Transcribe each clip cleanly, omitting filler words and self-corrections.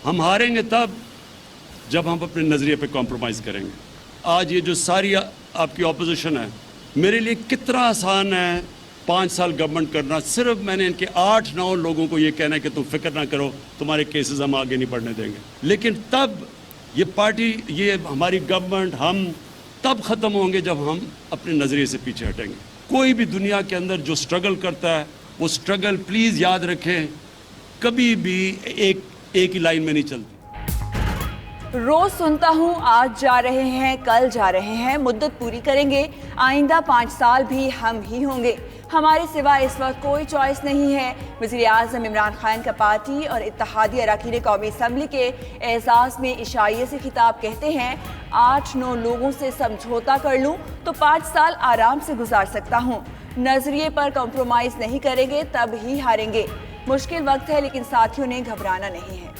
ہم ہاریں گے تب جب ہم اپنے نظریے پہ کمپرومائز کریں گے. آج یہ جو ساری آپ کی اپوزیشن ہے، میرے لیے کتنا آسان ہے 5 سال گورنمنٹ کرنا. صرف میں نے ان کے 8-9 لوگوں کو یہ کہنا ہے کہ تم فکر نہ کرو، تمہارے کیسز ہم آگے نہیں بڑھنے دیں گے. لیکن تب یہ پارٹی، یہ ہماری گورنمنٹ، ہم تب ختم ہوں گے جب ہم اپنے نظریے سے پیچھے ہٹیں گے. کوئی بھی دنیا کے اندر جو سٹرگل کرتا ہے، وہ سٹرگل پلیز یاد رکھیں کبھی بھی ایک ہی لائن میں نہیں چلتی. روز سنتا ہوں آج جا رہے ہیں، کل جا رہے ہیں، مدت پوری کریں گے، آئندہ 5 سال بھی ہم ہی ہوں گے، ہمارے سوا اس وقت کوئی چوائس نہیں ہے. وزیر اعظم عمران خان کا پارٹی اور اتحادی اراکین قومی اسمبلی کے اعزاز میں عشائیے سے خطاب. کہتے ہیں 8-9 لوگوں سے سمجھوتا کر لوں تو 5 سال آرام سے گزار سکتا ہوں. نظریے پر کمپرومائز نہیں کریں گے تب ہی ہاریں گے. مشکل وقت ہے لیکن ساتھیوں نے گھبرانا نہیں ہے.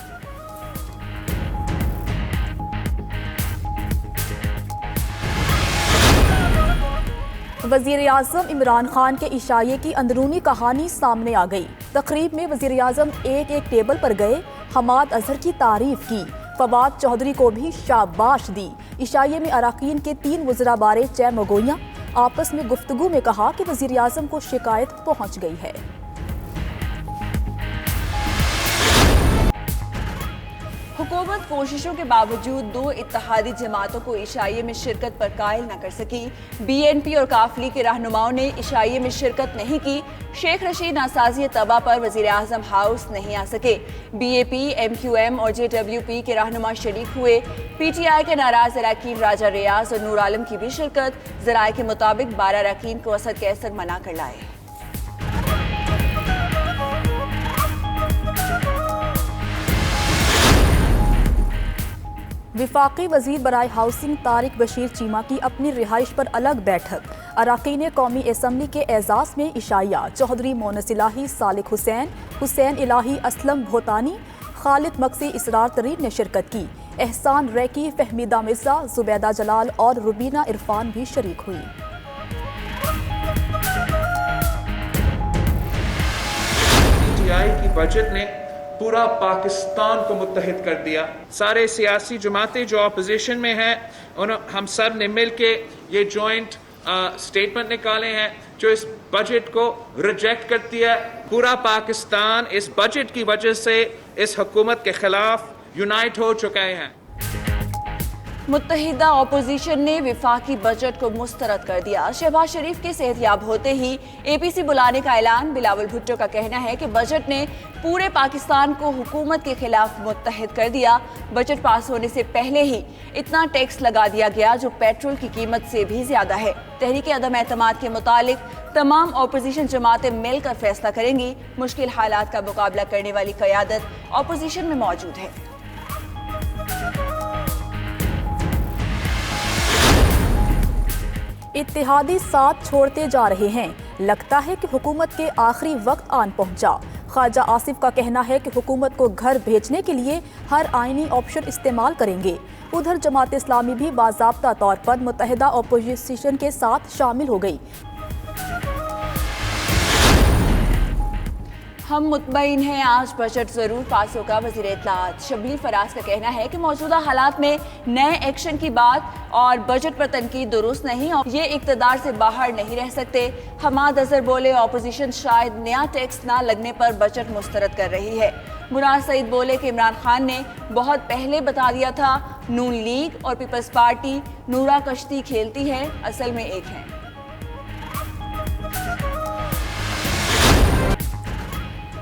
وزیر اعظم عمران خان کے عشائیے کی اندرونی کہانی سامنے آ گئی. تقریب میں وزیر اعظم ایک ٹیبل پر گئے، حماد اظہر کی تعریف کی، فواد چودھری کو بھی شاباش دی. عشائیے میں اراکین کے 3 وزراء بارے چہ مگویاں. آپس میں گفتگو میں کہا کہ وزیر اعظم کو شکایت پہنچ گئی ہے. حکومت کوششوں کے باوجود 2 اتحادی جماعتوں کو عشائیے میں شرکت پر قائل نہ کر سکی. بی این پی اور کافلی کے رہنماؤں نے عشائیے میں شرکت نہیں کی. شیخ رشید ناسازی طبع پر وزیر اعظم ہاؤس نہیں آ سکے. B A P, M Q M اور جے ڈبلیو پی کے رہنما شریک ہوئے. پی ٹی آئی کے ناراض اراکین راجہ ریاض اور نور عالم کی بھی شرکت. ذرائع کے مطابق 12 اراکین کو اسد کیسر منع کر لائے. وفاقی وزیر برائے ہاؤسنگ طارق بشیر چیمہ کی اپنی رہائش پر الگ بیٹھک. اراکین قومی اسمبلی کے اعزاز میں عشائیہ. چودھری مونس الہی، صالح حسین الہی، اسلم بھوتانی، خالد مکسی، اسرار ترین نے شرکت کی. احسان ریکی، فہمیدہ مرزا، زبیدہ جلال اور روبینہ عرفان بھی شریک ہوئی. PTI کی بجٹ نے پورا پاکستان کو متحد کر دیا. سارے سیاسی جماعتیں جو اپوزیشن میں ہیں، ہم سب نے مل کے یہ جوائنٹ سٹیٹمنٹ نکالے ہیں جو اس بجٹ کو ریجیکٹ کرتی ہے. پورا پاکستان اس بجٹ کی وجہ سے اس حکومت کے خلاف یونائٹ ہو چکے ہیں. متحدہ اپوزیشن نے وفاقی بجٹ کو مسترد کر دیا. شہباز شریف کے صحت یاب ہوتے ہی اے پی سی بلانے کا اعلان. بلاول بھٹو کا کہنا ہے کہ بجٹ نے پورے پاکستان کو حکومت کے خلاف متحد کر دیا. بجٹ پاس ہونے سے پہلے ہی اتنا ٹیکس لگا دیا گیا جو پیٹرول کی قیمت سے بھی زیادہ ہے. تحریک عدم اعتماد کے متعلق تمام اپوزیشن جماعتیں مل کر فیصلہ کریں گی. مشکل حالات کا مقابلہ کرنے والی قیادت اپوزیشن میں موجود ہے. اتحادی ساتھ چھوڑتے جا رہے ہیں. لگتا ہے کہ حکومت کے آخری وقت آن پہنچا. خواجہ آصف کا کہنا ہے کہ حکومت کو گھر بھیجنے کے لیے ہر آئینی آپشن استعمال کریں گے. ادھر جماعت اسلامی بھی باضابطہ طور پر متحدہ اپوزیشن کے ساتھ شامل ہو گئی. ہم مطمئن ہیں آج بجٹ ضرور پاس ہوگا. وزیر اطلاعات شبیر فراز کا کہنا ہے کہ موجودہ حالات میں نئے ایکشن کی بات اور بجٹ پر تنقید درست نہیں اور یہ اقتدار سے باہر نہیں رہ سکتے. حماد اظہر بولے اپوزیشن شاید نیا ٹیکس نہ لگنے پر بجٹ مسترد کر رہی ہے. منار سعید بولے کہ عمران خان نے بہت پہلے بتا دیا تھا نون لیگ اور پیپلز پارٹی نورا کشتی کھیلتی ہے، اصل میں ایک ہیں.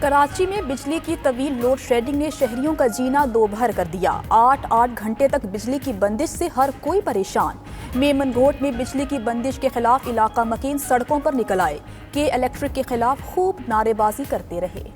کراچی میں بجلی کی طویل لوڈ شیڈنگ نے شہریوں کا جینا دوبھر کر دیا. 8 گھنٹے تک بجلی کی بندش سے ہر کوئی پریشان. میمن گھوٹ میں بجلی کی بندش کے خلاف علاقہ مکین سڑکوں پر نکل آئے. کے الیکٹرک کے خلاف خوب نعرے بازی کرتے رہے.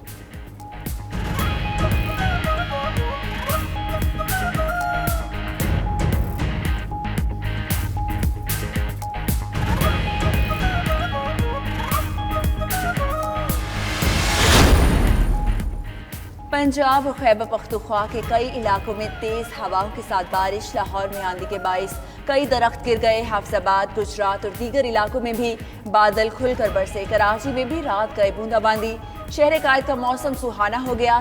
پنجاب اور خیبر پختونخوا کے کئی علاقوں میں تیز ہواؤں کے ساتھ بارش. لاہور میں آندھی کے باعث کئی درخت گر گئے. حافظ آباد، گجرات اور دیگر علاقوں میں بھی بادل کھل کر برسے. کراچی میں بھی رات گئے بوندا باندی. شہر قائد کا موسم سہانا ہو گیا.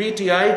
PTI